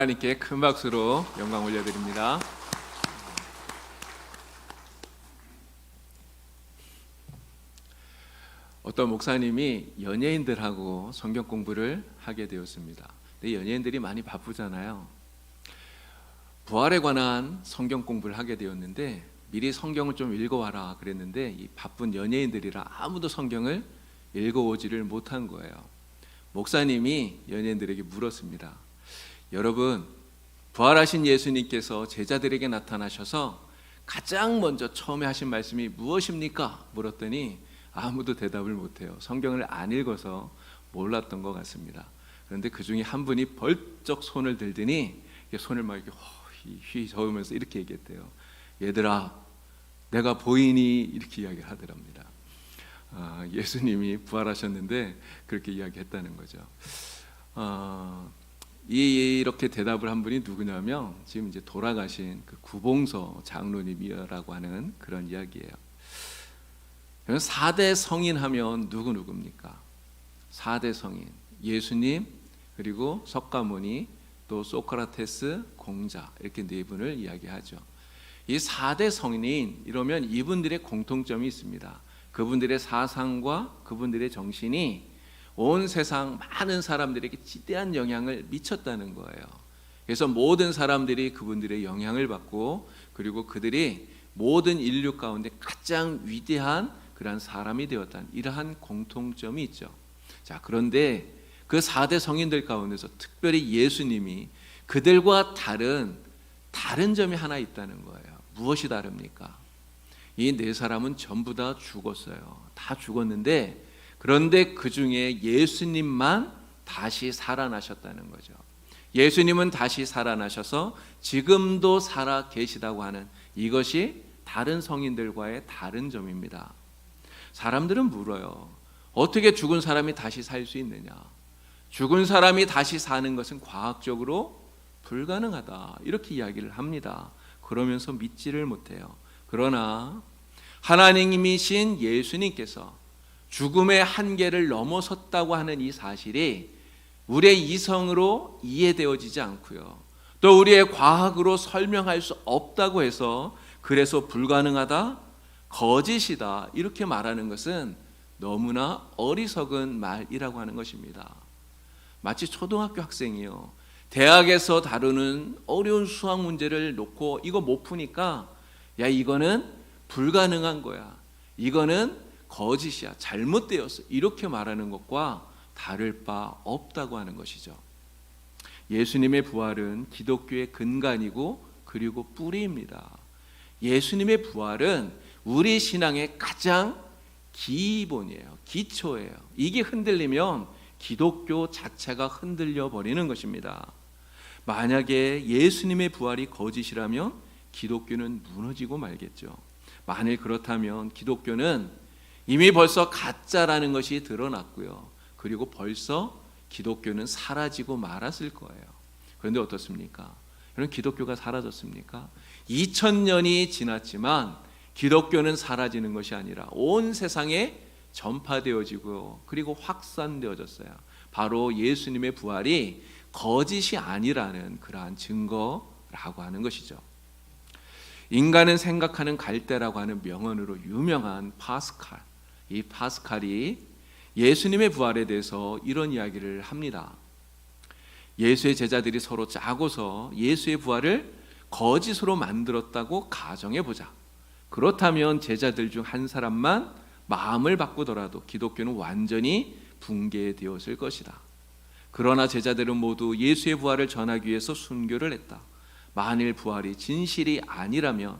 하나님께 큰 박수로 영광 올려드립니다. 어떤 목사님이 연예인들하고 성경 공부를 하게 되었습니다. 근데 연예인들이 많이 바쁘잖아요. 부활에 관한 성경 공부를 하게 되었는데 미리 성경을 좀 읽어와라 그랬는데 이 바쁜 연예인들이라 아무도 성경을 읽어오지를 못한 거예요. 목사님이 연예인들에게 물었습니다. 여러분, 부활하신 예수님께서 제자들에게 나타나셔서 가장 먼저 처음에 하신 말씀이 무엇입니까? 물었더니 아무도 대답을 못해요. 성경을 안 읽어서 몰랐던 것 같습니다. 그런데 그 중에 한 분이 벌쩍 손을 들더니 손을 막 이렇게 휘 저으면서 이렇게 얘기했대요. 얘들아, 내가 보이니? 이렇게 이야기를 하더랍니다. 예수님이 부활하셨는데 그렇게 이야기했다는 거죠. 이렇게 대답을 한 분이 누구냐면 지금 이제 돌아가신 그 구봉서 장로님이라고 하는 그런 이야기예요. 4대 성인 하면 누구입니까? 4대 성인, 예수님, 그리고 석가모니, 또 소크라테스, 공자, 이렇게 네 분을 이야기하죠. 이 4대 성인 이러면 이분들의 공통점이 있습니다. 그분들의 사상과 그분들의 정신이 온 세상 많은 사람들에게 지대한 영향을 미쳤다는 거예요. 그래서 모든 사람들이 그분들의 영향을 받고 그리고 그들이 모든 인류 가운데 가장 위대한 그러한 사람이 되었다는 이러한 공통점이 있죠. 자, 그런데 그 4대 성인들 가운데서 특별히 예수님이 그들과 다른 점이 하나 있다는 거예요. 무엇이 다릅니까? 이 네 사람은 전부 다 죽었어요. 다 죽었는데 그런데 그 중에 예수님만 다시 살아나셨다는 거죠. 예수님은 다시 살아나셔서 지금도 살아 계시다고 하는 이것이 다른 성인들과의 다른 점입니다. 사람들은 물어요. 어떻게 죽은 사람이 다시 살 수 있느냐? 죽은 사람이 다시 사는 것은 과학적으로 불가능하다. 이렇게 이야기를 합니다. 그러면서 믿지를 못해요. 그러나 하나님이신 예수님께서 죽음의 한계를 넘어섰다고 하는 이 사실이 우리의 이성으로 이해되어지지 않고요. 또 우리의 과학으로 설명할 수 없다고 해서 그래서 불가능하다, 거짓이다 이렇게 말하는 것은 너무나 어리석은 말이라고 하는 것입니다. 마치 초등학교 학생이요. 대학에서 다루는 어려운 수학 문제를 놓고 이거 못 푸니까 야 이거는 불가능한 거야. 이거는 거짓이야. 잘못되었어. 이렇게 말하는 것과 다를 바 없다고 하는 것이죠. 예수님의 부활은 기독교의 근간이고 그리고 뿌리입니다. 예수님의 부활은 우리 신앙의 가장 기본이에요. 기초예요. 이게 흔들리면 기독교 자체가 흔들려 버리는 것입니다. 만약에 예수님의 부활이 거짓이라면 기독교는 무너지고 말겠죠. 만일 그렇다면 기독교는 이미 벌써 가짜라는 것이 드러났고요. 그리고 벌써 기독교는 사라지고 말았을 거예요. 그런데 어떻습니까? 여러분, 기독교가 사라졌습니까? 2000년이 지났지만 기독교는 사라지는 것이 아니라 온 세상에 전파되어지고 그리고 확산되어졌어요. 바로 예수님의 부활이 거짓이 아니라는 그러한 증거라고 하는 것이죠. 인간은 생각하는 갈대라고 하는 명언으로 유명한 파스칼, 이 파스칼이 예수님의 부활에 대해서 이런 이야기를 합니다. 예수의 제자들이 서로 짜고서 예수의 부활을 거짓으로 만들었다고 가정해보자. 그렇다면 제자들 중 한 사람만 마음을 바꾸더라도 기독교는 완전히 붕괴되었을 것이다. 그러나 제자들은 모두 예수의 부활을 전하기 위해서 순교를 했다. 만일 부활이 진실이 아니라면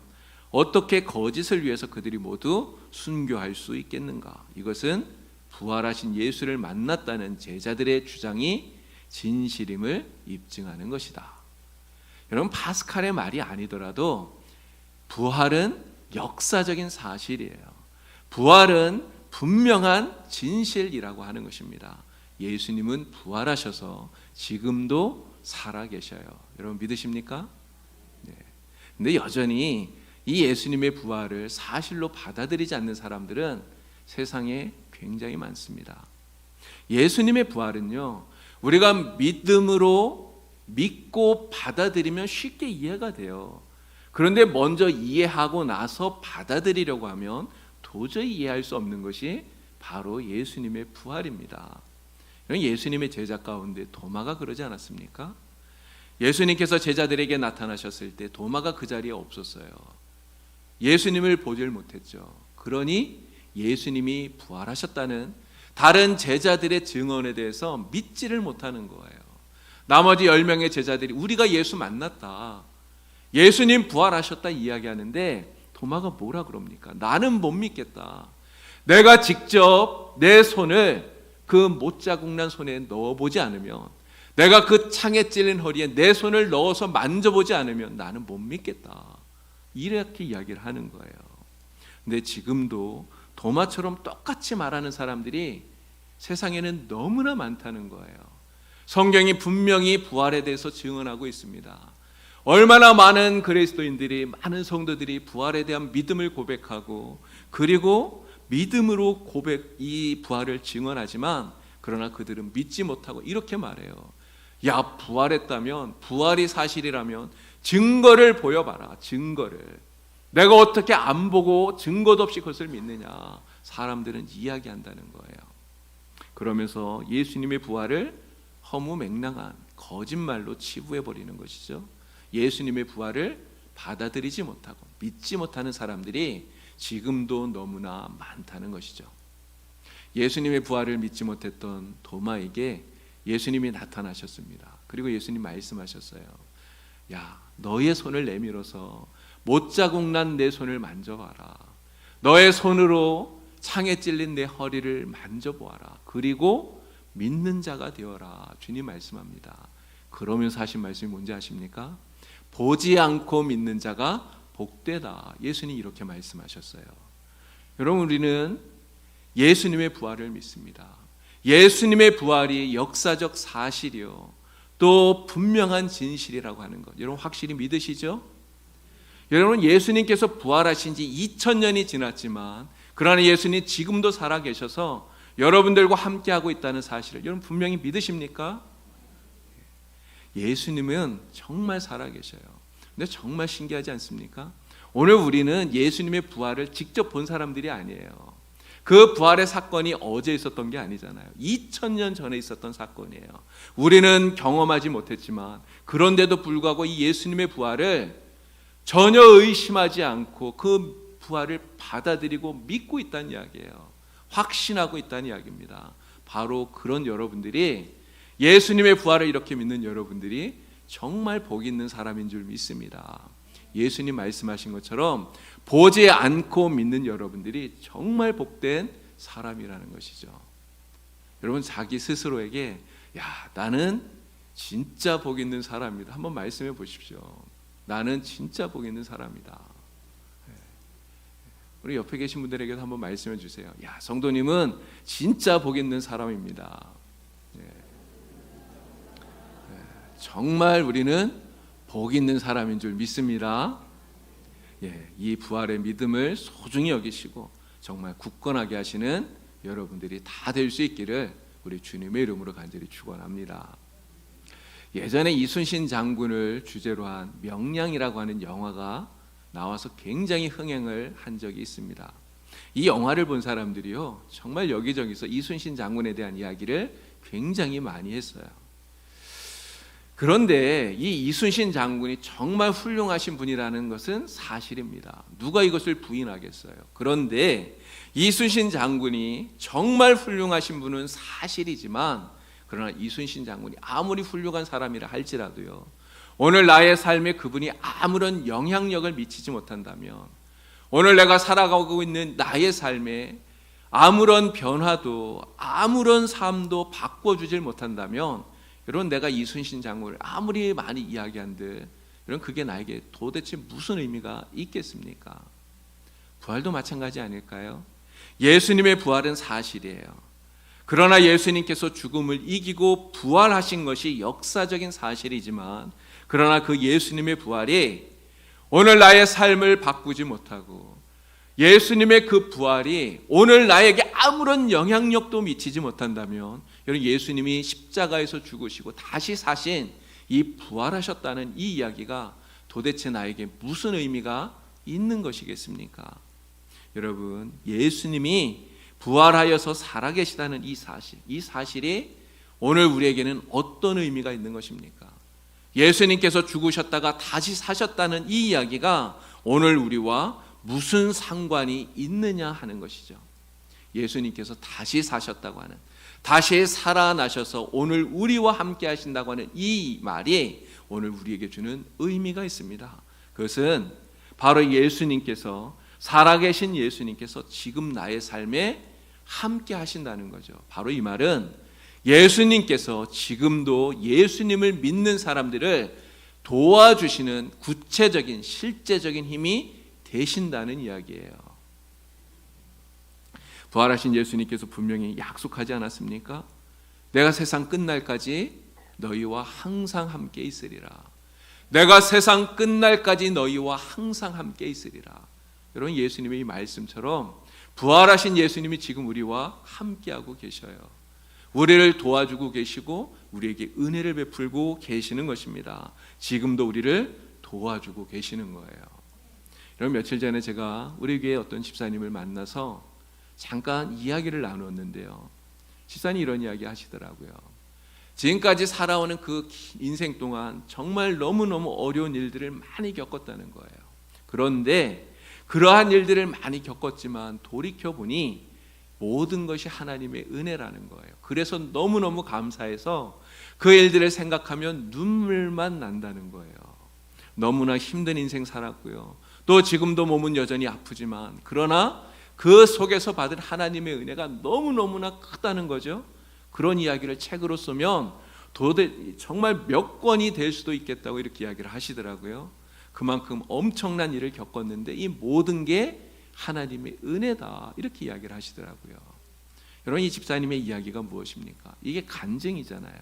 어떻게 거짓을 위해서 그들이 모두 순교할 수 있겠는가? 이것은 부활하신 예수를 만났다는 제자들의 주장이 진실임을 입증하는 것이다. 여러분, 파스칼의 말이 아니더라도 부활은 역사적인 사실이에요. 부활은 분명한 진실이라고 하는 것입니다. 예수님은 부활하셔서 지금도 살아계셔요. 여러분 믿으십니까? 네. 근데 여전히 이 예수님의 부활을 사실로 받아들이지 않는 사람들은 세상에 굉장히 많습니다. 예수님의 부활은요, 우리가 믿음으로 믿고 받아들이면 쉽게 이해가 돼요. 그런데 먼저 이해하고 나서 받아들이려고 하면 도저히 이해할 수 없는 것이 바로 예수님의 부활입니다. 예수님의 제자 가운데 도마가 그러지 않았습니까? 예수님께서 제자들에게 나타나셨을 때 도마가 그 자리에 없었어요. 예수님을 보질 못했죠. 그러니 예수님이 부활하셨다는 다른 제자들의 증언에 대해서 믿지를 못하는 거예요. 나머지 10명의 제자들이 우리가 예수 만났다, 예수님 부활하셨다 이야기하는데 도마가 뭐라 그럽니까? 나는 못 믿겠다. 내가 직접 내 손을 그 못자국난 손에 넣어보지 않으면, 내가 그 창에 찔린 허리에 내 손을 넣어서 만져보지 않으면 나는 못 믿겠다. 이렇게 이야기를 하는 거예요. 근데 지금도 도마처럼 똑같이 말하는 사람들이 세상에는 너무나 많다는 거예요. 성경이 분명히 부활에 대해서 증언하고 있습니다. 얼마나 많은 그리스도인들이, 많은 성도들이 부활에 대한 믿음을 고백하고 그리고 믿음으로 이 부활을 증언하지만 그러나 그들은 믿지 못하고 이렇게 말해요. 야, 부활했다면, 부활이 사실이라면 증거를 보여봐라. 증거를. 내가 어떻게 안 보고 증거도 없이 그것을 믿느냐. 사람들은 이야기한다는 거예요. 그러면서 예수님의 부활을 허무맹랑한 거짓말로 치부해버리는 것이죠. 예수님의 부활을 받아들이지 못하고 믿지 못하는 사람들이 지금도 너무나 많다는 것이죠. 예수님의 부활을 믿지 못했던 도마에게 예수님이 나타나셨습니다. 그리고 예수님 말씀하셨어요. 야, 너의 손을 내밀어서 못자국난 내 손을 만져봐라. 너의 손으로 창에 찔린 내 허리를 만져보아라. 그리고 믿는 자가 되어라. 주님 말씀합니다. 그러면서 하신 말씀이 뭔지 아십니까? 보지 않고 믿는 자가 복되다. 예수님이 이렇게 말씀하셨어요. 여러분, 우리는 예수님의 부활을 믿습니다. 예수님의 부활이 역사적 사실이요, 또 분명한 진실이라고 하는 것, 여러분 확실히 믿으시죠? 여러분, 예수님께서 부활하신 지 2000년이 지났지만 그러나 예수님 지금도 살아계셔서 여러분들과 함께하고 있다는 사실을 여러분 분명히 믿으십니까? 예수님은 정말 살아계셔요. 근데 정말 신기하지 않습니까? 오늘 우리는 예수님의 부활을 직접 본 사람들이 아니에요. 그 부활의 사건이 어제 있었던 게 아니잖아요. 2000년 전에 있었던 사건이에요. 우리는 경험하지 못했지만 그런데도 불구하고 이 예수님의 부활을 전혀 의심하지 않고 그 부활을 받아들이고 믿고 있다는 이야기예요. 확신하고 있다는 이야기입니다. 바로 그런 여러분들이, 예수님의 부활을 이렇게 믿는 여러분들이 정말 복 있는 사람인 줄 믿습니다. 예수님 말씀하신 것처럼 보지 않고 믿는 여러분들이 정말 복된 사람이라는 것이죠. 여러분, 자기 스스로에게 야, 나는 진짜 복 있는 사람이다 한번 말씀해 보십시오. 나는 진짜 복 있는 사람이다. 우리 옆에 계신 분들에게도 한번 말씀해 주세요. 야, 성도님은 진짜 복 있는 사람입니다. 정말 우리는 복 있는 사람인 줄 믿습니다. 이 부활의 믿음을 소중히 여기시고 정말 굳건하게 하시는 여러분들이 다 될 수 있기를 우리 주님의 이름으로 간절히 축원합니다. 예전에 이순신 장군을 주제로 한 명량이라고 하는 영화가 나와서 굉장히 흥행을 한 적이 있습니다. 이 영화를 본 사람들이요, 정말 여기저기서 이순신 장군에 대한 이야기를 굉장히 많이 했어요. 그런데 이 이순신 장군이 정말 훌륭하신 분이라는 것은 사실입니다. 누가 이것을 부인하겠어요? 그런데 이순신 장군이 정말 훌륭하신 분은 사실이지만, 그러나 이순신 장군이 아무리 훌륭한 사람이라 할지라도요, 오늘 나의 삶에 그분이 아무런 영향력을 미치지 못한다면, 오늘 내가 살아가고 있는 나의 삶에 아무런 변화도, 아무런 삶도 바꿔주질 못한다면, 여러분, 내가 이순신 장군을 아무리 많이 이야기한들 여러분, 그게 나에게 도대체 무슨 의미가 있겠습니까? 부활도 마찬가지 아닐까요? 예수님의 부활은 사실이에요. 그러나 예수님께서 죽음을 이기고 부활하신 것이 역사적인 사실이지만, 그러나 그 예수님의 부활이 오늘 나의 삶을 바꾸지 못하고, 예수님의 그 부활이 오늘 나에게 아무런 영향력도 미치지 못한다면, 여러분, 예수님이 십자가에서 죽으시고 다시 사신 이 부활하셨다는 이 이야기가 도대체 나에게 무슨 의미가 있는 것이겠습니까? 여러분, 예수님이 부활하여서 살아계시다는 이 사실이 오늘 우리에게는 어떤 의미가 있는 것입니까? 예수님께서 죽으셨다가 다시 사셨다는 이 이야기가 오늘 우리와 무슨 상관이 있느냐 하는 것이죠. 예수님께서 다시 사셨다고 하는, 다시 살아나셔서 오늘 우리와 함께 하신다고 하는 이 말이 오늘 우리에게 주는 의미가 있습니다. 그것은 바로 예수님께서, 살아계신 예수님께서 지금 나의 삶에 함께 하신다는 거죠. 바로 이 말은 예수님께서 지금도 예수님을 믿는 사람들을 도와주시는 구체적인 실제적인 힘이 되신다는 이야기예요. 부활하신 예수님께서 분명히 약속하지 않았습니까? 내가 세상 끝날까지 너희와 항상 함께 있으리라. 내가 세상 끝날까지 너희와 항상 함께 있으리라. 여러분, 예수님의 이 말씀처럼 부활하신 예수님이 지금 우리와 함께하고 계셔요. 우리를 도와주고 계시고 우리에게 은혜를 베풀고 계시는 것입니다. 지금도 우리를 도와주고 계시는 거예요. 여러분, 며칠 전에 제가 우리 교회 어떤 집사님을 만나서 잠깐 이야기를 나누었는데요. 집사님이 이런 이야기 하시더라고요. 지금까지 살아오는 그 인생 동안 정말 너무너무 어려운 일들을 많이 겪었다는 거예요. 그런데 그러한 일들을 많이 겪었지만 돌이켜보니 모든 것이 하나님의 은혜라는 거예요. 그래서 너무너무 감사해서 그 일들을 생각하면 눈물만 난다는 거예요. 너무나 힘든 인생 살았고요. 또 지금도 몸은 여전히 아프지만 그러나 그 속에서 받은 하나님의 은혜가 너무너무나 크다는 거죠. 그런 이야기를 책으로 쓰면 정말 몇 권이 될 수도 있겠다고 이렇게 이야기를 하시더라고요. 그만큼 엄청난 일을 겪었는데 이 모든 게 하나님의 은혜다 이렇게 이야기를 하시더라고요. 여러분, 이 집사님의 이야기가 무엇입니까? 이게 간증이잖아요.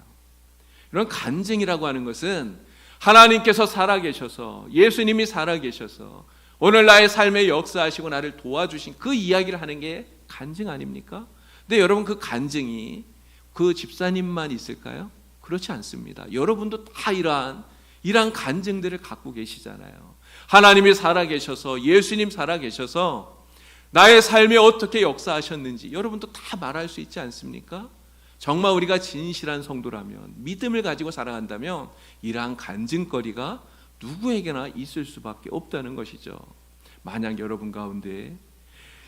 이런 간증이라고 하는 것은 하나님께서 살아계셔서, 예수님이 살아계셔서 오늘 나의 삶에 역사하시고 나를 도와주신 그 이야기를 하는 게 간증 아닙니까? 근데 여러분, 그 간증이 그 집사님만 있을까요? 그렇지 않습니다. 여러분도 다 이러한 간증들을 갖고 계시잖아요. 하나님이 살아계셔서, 예수님 살아계셔서 나의 삶에 어떻게 역사하셨는지 여러분도 다 말할 수 있지 않습니까? 정말 우리가 진실한 성도라면, 믿음을 가지고 살아간다면 이러한 간증거리가 누구에게나 있을 수밖에 없다는 것이죠. 만약 여러분 가운데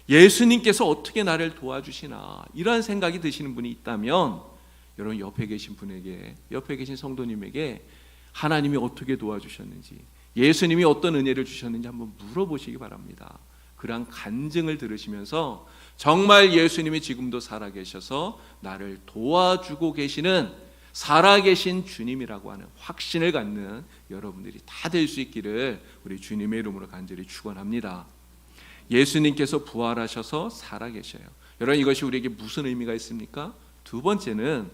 예수님께서 어떻게 나를 도와주시나 이러한 생각이 드시는 분이 있다면 여러분, 옆에 계신 분에게, 옆에 계신 성도님에게 하나님이 어떻게 도와주셨는지, 예수님이 어떤 은혜를 주셨는지 한번 물어보시기 바랍니다. 그러한 간증을 들으시면서 정말 예수님이 지금도 살아계셔서 나를 도와주고 계시는 살아계신 주님이라고 하는 확신을 갖는 여러분들이 다 될 수 있기를 우리 주님의 이름으로 간절히 축원합니다. 예수님께서 부활하셔서 살아계셔요. 여러분, 이것이 우리에게 무슨 의미가 있습니까? 두 번째는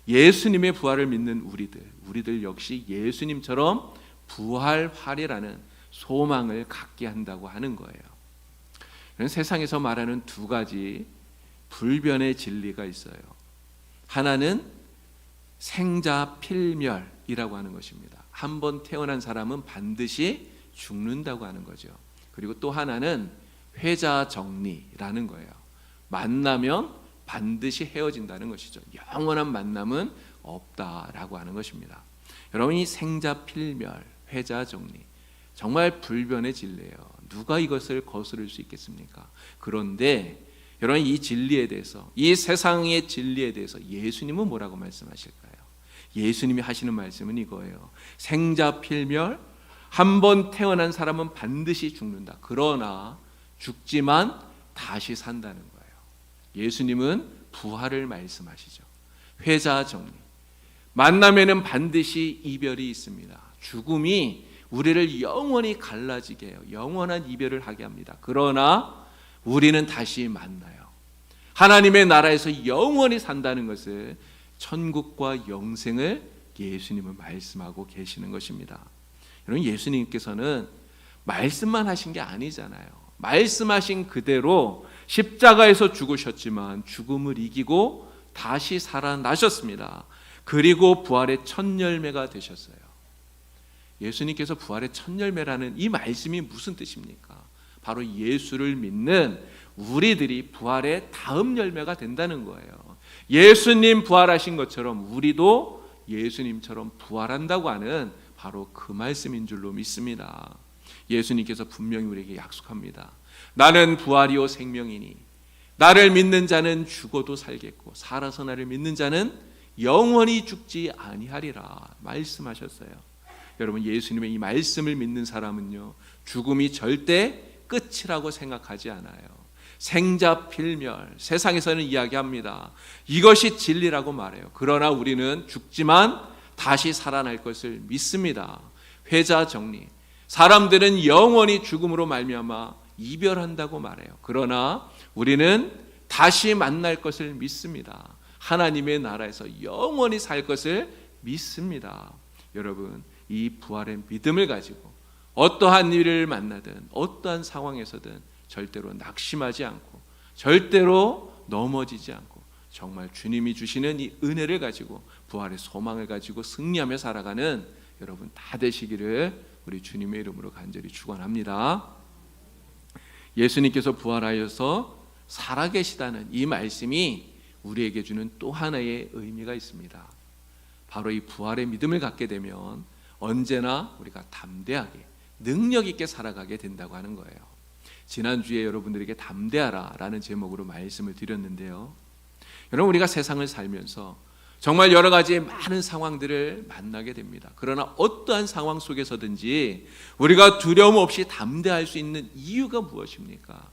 예수님의 부활을 믿는 우리들 역시 예수님처럼 부활하리라는 소망을 갖게 한다고 하는 거예요. 세상에서 말하는 두 가지 불변의 진리가 있어요. 하나는 생자필멸이라고 하는 것입니다. 한번 태어난 사람은 반드시 죽는다고 하는 거죠. 그리고 또 하나는 회자정리라는 거예요. 만나면 반드시 헤어진다는 것이죠. 영원한 만남은 없다라고 하는 것입니다. 여러분, 이 생자필멸, 회자정리 정말 불변의 진리예요. 누가 이것을 거스를 수 있겠습니까? 그런데 여러분, 이 진리에 대해서, 이 세상의 진리에 대해서 예수님은 뭐라고 말씀하실까요? 예수님이 하시는 말씀은 이거예요. 생자필멸, 한번 태어난 사람은 반드시 죽는다. 그러나 죽지만 다시 산다는 거예요. 예수님은 부활을 말씀하시죠. 회자정리, 만남에는 반드시 이별이 있습니다. 죽음이 우리를 영원히 갈라지게 해요. 영원한 이별을 하게 합니다. 그러나 우리는 다시 만나요. 하나님의 나라에서 영원히 산다는 것을, 천국과 영생을 예수님은 말씀하고 계시는 것입니다. 여러분, 예수님께서는 말씀만 하신 게 아니잖아요. 말씀하신 그대로 십자가에서 죽으셨지만 죽음을 이기고 다시 살아나셨습니다. 그리고 부활의 첫 열매가 되셨어요. 예수님께서 부활의 첫 열매라는 이 말씀이 무슨 뜻입니까? 바로 예수를 믿는 우리들이 부활의 다음 열매가 된다는 거예요. 예수님 부활하신 것처럼 우리도 예수님처럼 부활한다고 하는 바로 그 말씀인 줄로 믿습니다. 예수님께서 분명히 우리에게 약속합니다. 나는 부활이요 생명이니 나를 믿는 자는 죽어도 살겠고 살아서 나를 믿는 자는 영원히 죽지 아니하리라 말씀하셨어요. 여러분, 예수님의 이 말씀을 믿는 사람은요, 죽음이 절대 끝이라고 생각하지 않아요. 생자필멸, 세상에서는 이야기합니다. 이것이 진리라고 말해요. 그러나 우리는 죽지만 다시 살아날 것을 믿습니다. 회자정리, 사람들은 영원히 죽음으로 말미암아 이별한다고 말해요. 그러나 우리는 다시 만날 것을 믿습니다. 하나님의 나라에서 영원히 살 것을 믿습니다. 여러분, 이 부활의 믿음을 가지고 어떠한 일을 만나든 어떠한 상황에서든 절대로 낙심하지 않고 절대로 넘어지지 않고 정말 주님이 주시는 이 은혜를 가지고 부활의 소망을 가지고 승리하며 살아가는 여러분 다 되시기를 우리 주님의 이름으로 간절히 축원합니다. 예수님께서 부활하여서 살아계시다는 이 말씀이 우리에게 주는 또 하나의 의미가 있습니다. 바로 이 부활의 믿음을 갖게 되면 언제나 우리가 담대하게 능력 있게 살아가게 된다고 하는 거예요. 지난주에 여러분들에게 담대하라 라는 제목으로 말씀을 드렸는데요, 여러분, 우리가 세상을 살면서 정말 여러 가지 많은 상황들을 만나게 됩니다. 그러나 어떠한 상황 속에서든지 우리가 두려움 없이 담대할 수 있는 이유가 무엇입니까?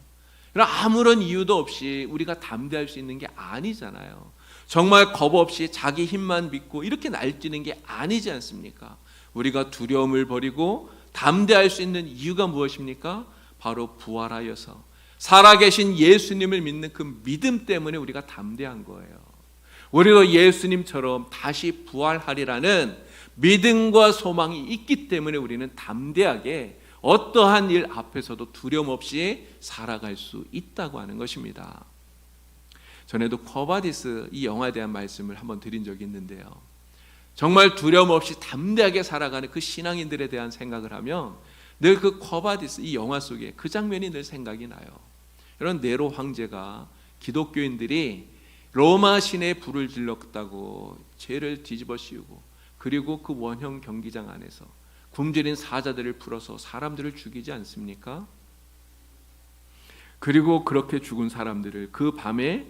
아무런 이유도 없이 우리가 담대할 수 있는 게 아니잖아요. 정말 겁 없이 자기 힘만 믿고 이렇게 날뛰는 게 아니지 않습니까? 우리가 두려움을 버리고 담대할 수 있는 이유가 무엇입니까? 바로 부활하여서 살아계신 예수님을 믿는 그 믿음 때문에 우리가 담대한 거예요. 우리도 예수님처럼 다시 부활하리라는 믿음과 소망이 있기 때문에 우리는 담대하게 어떠한 일 앞에서도 두려움 없이 살아갈 수 있다고 하는 것입니다. 전에도 쿼바디스 이 영화에 대한 말씀을 한번 드린 적이 있는데요, 정말 두려움 없이 담대하게 살아가는 그 신앙인들에 대한 생각을 하면 늘 그 쿼바디스 이 영화 속에 그 장면이 늘 생각이 나요. 이런 네로 황제가 기독교인들이 로마 시내에 불을 질렀다고 죄를 뒤집어 씌우고 그리고 그 원형 경기장 안에서 굶주린 사자들을 풀어서 사람들을 죽이지 않습니까? 그리고 그렇게 죽은 사람들을 그 밤에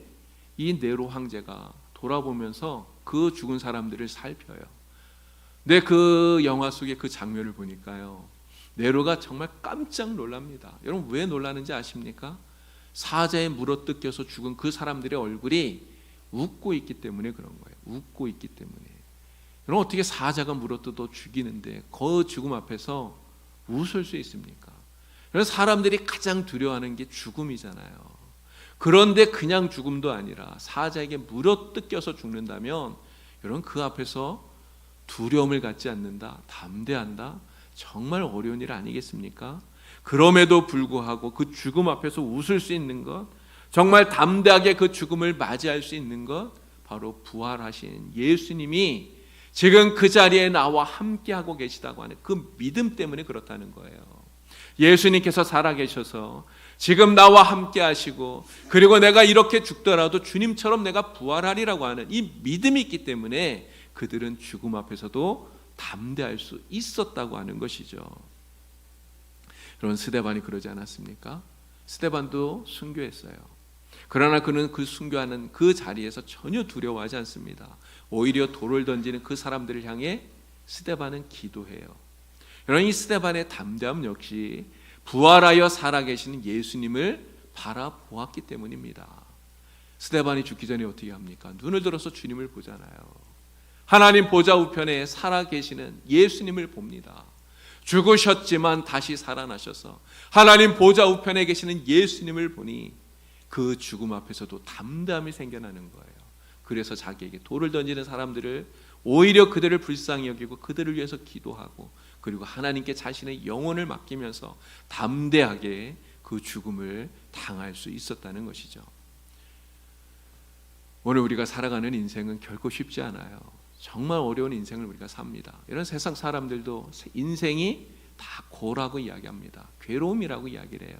이 네로 황제가 돌아보면서 그 죽은 사람들을 살펴요. 근데 그 영화 속의 그 장면을 보니까요, 네로가 정말 깜짝 놀랍니다. 여러분, 왜 놀라는지 아십니까? 사자에 물어뜯겨서 죽은 그 사람들의 얼굴이 웃고 있기 때문에 그런 거예요. 웃고 있기 때문에. 여러분, 어떻게 사자가 물어뜯어 죽이는데 그 죽음 앞에서 웃을 수 있습니까? 그래서 사람들이 가장 두려워하는 게 죽음이잖아요. 그런데 그냥 죽음도 아니라 사자에게 물어뜯겨서 죽는다면 여러분, 그 앞에서 두려움을 갖지 않는다, 담대한다, 정말 어려운 일 아니겠습니까? 그럼에도 불구하고 그 죽음 앞에서 웃을 수 있는 것, 정말 담대하게 그 죽음을 맞이할 수 있는 것, 바로 부활하신 예수님이 지금 그 자리에 나와 함께하고 계시다고 하는 그 믿음 때문에 그렇다는 거예요. 예수님께서 살아계셔서 지금 나와 함께 하시고 그리고 내가 이렇게 죽더라도 주님처럼 내가 부활하리라고 하는 이 믿음이 있기 때문에 그들은 죽음 앞에서도 담대할 수 있었다고 하는 것이죠. 여러분, 스데반이 그러지 않았습니까? 스데반도 순교했어요. 그러나 그는 그 순교하는 그 자리에서 전혀 두려워하지 않습니다. 오히려 돌을 던지는 그 사람들을 향해 스데반은 기도해요. 여러분, 이 스데반의 담대함 역시 부활하여 살아계시는 예수님을 바라보았기 때문입니다. 스데반이 죽기 전에 어떻게 합니까? 눈을 들어서 주님을 보잖아요. 하나님 보좌 우편에 살아계시는 예수님을 봅니다. 죽으셨지만 다시 살아나셔서 하나님 보좌 우편에 계시는 예수님을 보니 그 죽음 앞에서도 담대함이 생겨나는 거예요. 그래서 자기에게 돌을 던지는 사람들을 오히려 그들을 불쌍히 여기고 그들을 위해서 기도하고 그리고 하나님께 자신의 영혼을 맡기면서 담대하게 그 죽음을 당할 수 있었다는 것이죠. 오늘 우리가 살아가는 인생은 결코 쉽지 않아요. 정말 어려운 인생을 우리가 삽니다. 이런 세상 사람들도 인생이 다 고라고 이야기합니다. 괴로움이라고 이야기를 해요.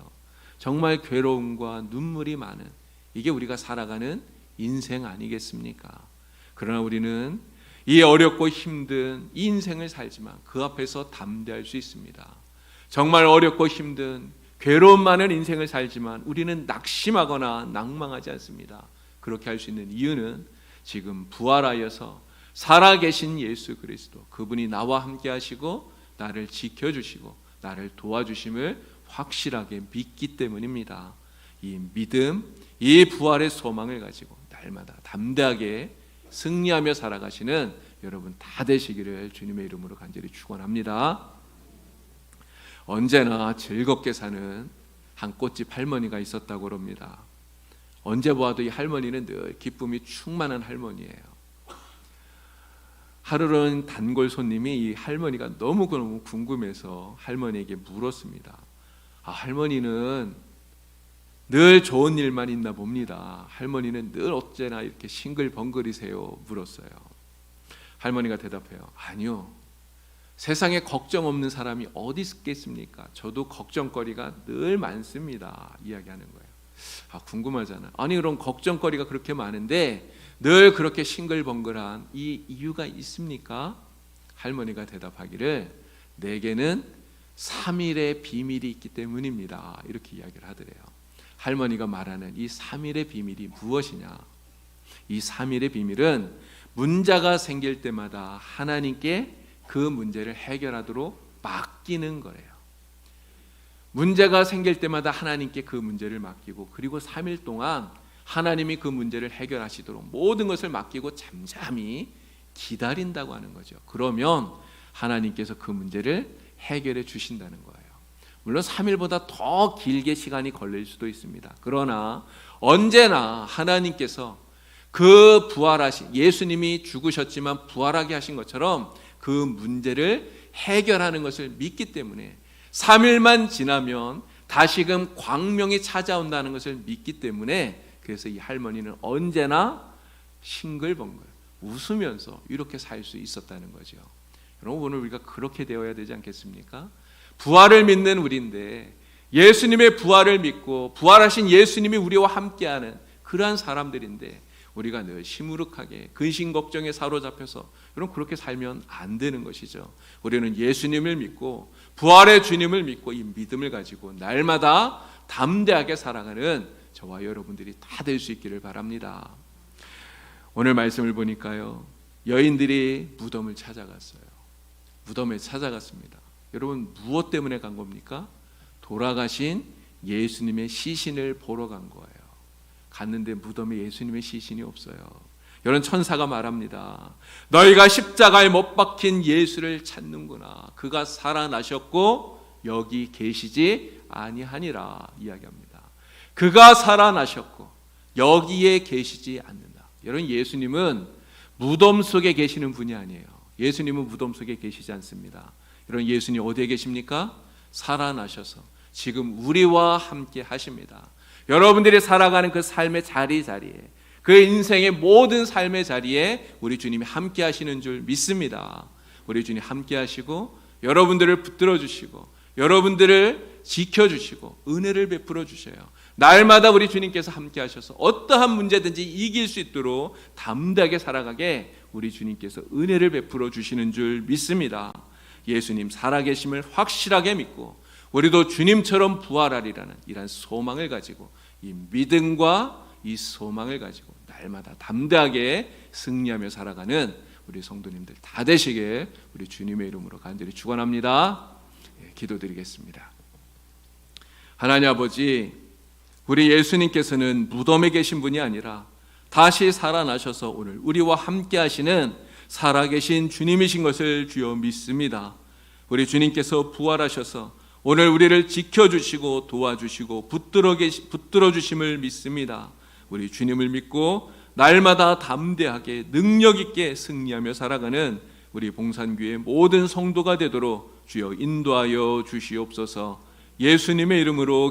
정말 괴로움과 눈물이 많은, 이게 우리가 살아가는 인생 아니겠습니까? 그러나 우리는 이 어렵고 힘든 이 인생을 살지만 그 앞에서 담대할 수 있습니다. 정말 어렵고 힘든 괴로움 많은 인생을 살지만 우리는 낙심하거나 낭망하지 않습니다. 그렇게 할 수 있는 이유는 지금 부활하여서 살아계신 예수 그리스도, 그분이 나와 함께 하시고 나를 지켜주시고 나를 도와주심을 확실하게 믿기 때문입니다. 이 믿음, 이 부활의 소망을 가지고 날마다 담대하게 승리하며 살아가시는 여러분 다 되시기를 주님의 이름으로 간절히 축원합니다. 언제나 즐겁게 사는 한 꽃집 할머니가 있었다고 합니다. 언제 보아도 이 할머니는 늘 기쁨이 충만한 할머니예요. 하루는 단골 손님이 이 할머니가 너무 궁금해서 할머니에게 물었습니다. 할머니는 늘 좋은 일만 있나 봅니다. 할머니는 늘 어째나 이렇게 싱글벙글이세요? 물었어요. 할머니가 대답해요. 아니요, 세상에 걱정 없는 사람이 어디 있겠습니까? 저도 걱정거리가 늘 많습니다. 이야기하는 거예요. 궁금하잖아요. 아니 그럼 걱정거리가 그렇게 많은데 늘 그렇게 싱글벙글한 이 이유가 있습니까? 할머니가 대답하기를 내게는 3일의 비밀이 있기 때문입니다. 이렇게 이야기를 하더래요. 할머니가 말하는 이 3일의 비밀이 무엇이냐? 이 3일의 비밀은 문제가 생길 때마다 하나님께 그 문제를 해결하도록 맡기는 거래요. 문제가 생길 때마다 하나님께 그 문제를 맡기고 그리고 3일 동안 하나님이 그 문제를 해결하시도록 모든 것을 맡기고 잠잠히 기다린다고 하는 거죠. 그러면 하나님께서 그 문제를 해결해 주신다는 거예요. 물론 3일보다 더 길게 시간이 걸릴 수도 있습니다. 그러나 언제나 하나님께서 그 부활하신 예수님이 죽으셨지만 부활하게 하신 것처럼 그 문제를 해결하는 것을 믿기 때문에 3일만 지나면 다시금 광명이 찾아온다는 것을 믿기 때문에 그래서 이 할머니는 언제나 싱글벙글 웃으면서 이렇게 살 수 있었다는 거죠. 여러분 오늘 우리가 그렇게 되어야 되지 않겠습니까? 부활을 믿는 우리인데 예수님의 부활을 믿고 부활하신 예수님이 우리와 함께하는 그러한 사람들인데 우리가 늘 시무룩하게 근심 걱정에 사로잡혀서 여러분 그렇게 살면 안 되는 것이죠. 우리는 예수님을 믿고 부활의 주님을 믿고 이 믿음을 가지고 날마다 담대하게 살아가는 저와 여러분들이 다 될 수 있기를 바랍니다. 오늘 말씀을 보니까요, 여인들이 무덤을 찾아갔어요. 무덤에 찾아갔습니다. 여러분 무엇 때문에 간 겁니까? 돌아가신 예수님의 시신을 보러 간 거예요. 갔는데 무덤에 예수님의 시신이 없어요. 여러분 천사가 말합니다. 너희가 십자가에 못 박힌 예수를 찾는구나. 그가 살아나셨고 여기 계시지 아니하니라 이야기합니다. 그가 살아나셨고 여기에 계시지 않는다. 여러분 예수님은 무덤 속에 계시는 분이 아니에요. 예수님은 무덤 속에 계시지 않습니다. 여러분 예수님 어디에 계십니까? 살아나셔서 지금 우리와 함께 하십니다. 여러분들이 살아가는 그 삶의 자리에 그 인생의 모든 삶의 자리에 우리 주님이 함께 하시는 줄 믿습니다. 우리 주님 함께 하시고 여러분들을 붙들어 주시고 여러분들을 지켜주시고 은혜를 베풀어 주셔요. 날마다 우리 주님께서 함께 하셔서 어떠한 문제든지 이길 수 있도록 담대하게 살아가게 우리 주님께서 은혜를 베풀어 주시는 줄 믿습니다. 예수님 살아계심을 확실하게 믿고 우리도 주님처럼 부활하리라는 이런 소망을 가지고 이 믿음과 이 소망을 가지고 날마다 담대하게 승리하며 살아가는 우리 성도님들 다 되시게 우리 주님의 이름으로 간절히 축원합니다. 기도드리겠습니다. 하나님 아버지, 우리 예수님께서는 무덤에 계신 분이 아니라 다시 살아나셔서 오늘 우리와 함께 하시는 살아계신 주님이신 것을 주여 믿습니다. 우리 주님께서 부활하셔서 오늘 우리를 지켜주시고 도와주시고 붙들어 주심을 믿습니다. 우리 주님을 믿고 날마다 담대하게 능력 있게 승리하며 살아가는 우리 봉산교회 모든 성도가 되도록 주여 인도하여 주시옵소서. 예수님의 이름으로